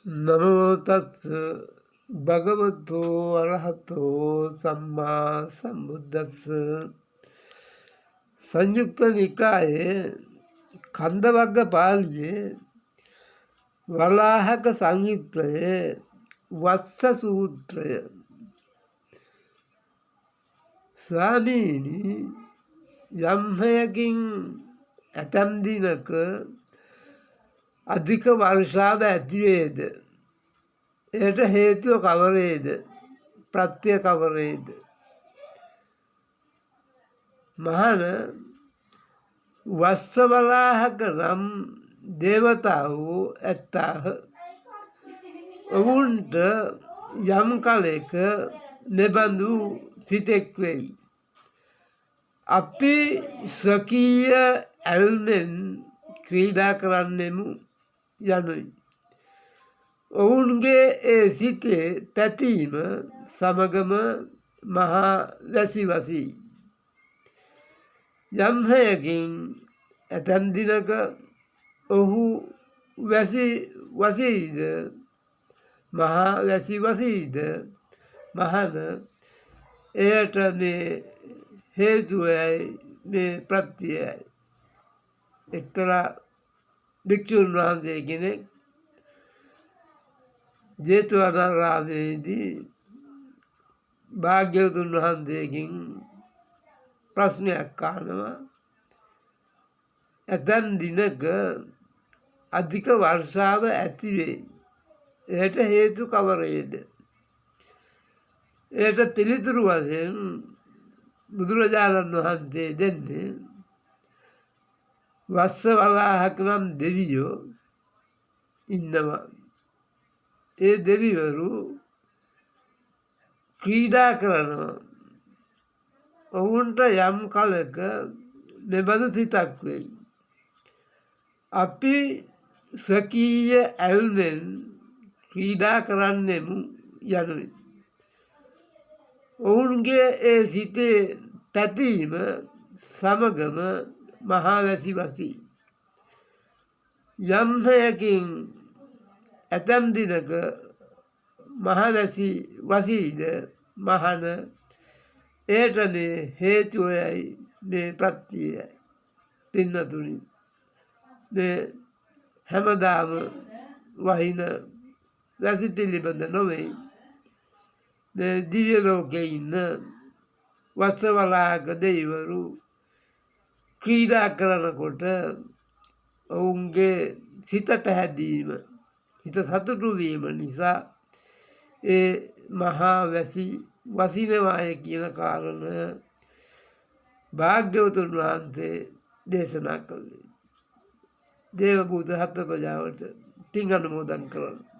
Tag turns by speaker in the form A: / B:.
A: නමෝ තස්ස භගවතෝ අරහතෝ සම්මා සම්බුද්දස්ස. සංයුක්ත නිකායේ කන්දවග්ග පාළියේ වලාහක සංයුක්තයේ වත්ස සූත්‍රය. ස්වාමීනි, යම් හේයකින් ඇතැම් දිනක අධික වර්ෂාව ඇතිවේද? එයට හේතුව කවරේද? ප්‍රත්‍ය කවරේද? මහණ, වස්සවලාහක නම් දේවතාවෝ ඇත්තාහ. ඔවුන්ට යම් කලෙක මෙබඳු සිතෙක් වෙයි. අපි ස්වකීය ඇල්මෙන් ක්‍රීඩා කරන්නෙමු යනුයි. ඔවුන්ගේ ඒ සිතේ පැතීම සමගම මහා වැසි වසී. යම් හේයකින් ඇතැම් දිනක ඔහු වැසි වසීද, මහා වැසි වසීද? මහණ, එයට මේ හේතුවයි මේ ප්‍රත්‍යයයි. එක්තරා භික්ෂුන් වහන්සේ කෙනෙක් ජේතවනාරාමේදී භාග්‍යවතුන් වහන්සේගෙන් ප්‍රශ්නයක් අහනවා. ඇතැම් දිනක අධික වර්ෂාව ඇති වෙයි. එයට හේතු කවරේද? එයට පිළිතුරු වශයෙන් බුදුරජාණන් වහන්සේ දෙන්නේ, වස්සවලාහක නම් දෙවියෝ ඉන්නවා. ඒ දෙවිවරු ක්‍රීඩා කරනවා. ඔවුන්ට යම් කලක මෙබඳු සිතක් වෙයි. අපි ස්වකීය ඇල්මෙන් ක්‍රීඩා කරන්නෙමු යනුයි. ඔවුන්ගේ ඒ සිතේ පැතීම සමගම මහා වැසි වසී. යම් හේයකින් ඇතැම් දිනක මහා වැසි වසීද? මහණ, එයට මේ හේතුවයි මේ ප්‍රත්‍යයයි. පින්නතුනි, මේ හැමදාම වහින වැසි පිළිබඳ නොවෙයි. මේ දිව්‍ය ලෝකයේ ඉන්න වස්සවලාහක දෙවිවරු ක්‍රීඩා කරනකොට ඔවුන්ගේ සිත පැහැදීම, හිත සතුටු වීම නිසා ඒ මහා වැසි වසිනවාය කියන කාරණය භාග්‍යවතුන් වහන්සේ දේශනා කළේ. දේව භූත සත්ව ප්‍රජාවට පින් අනුමෝදන් කරන්න.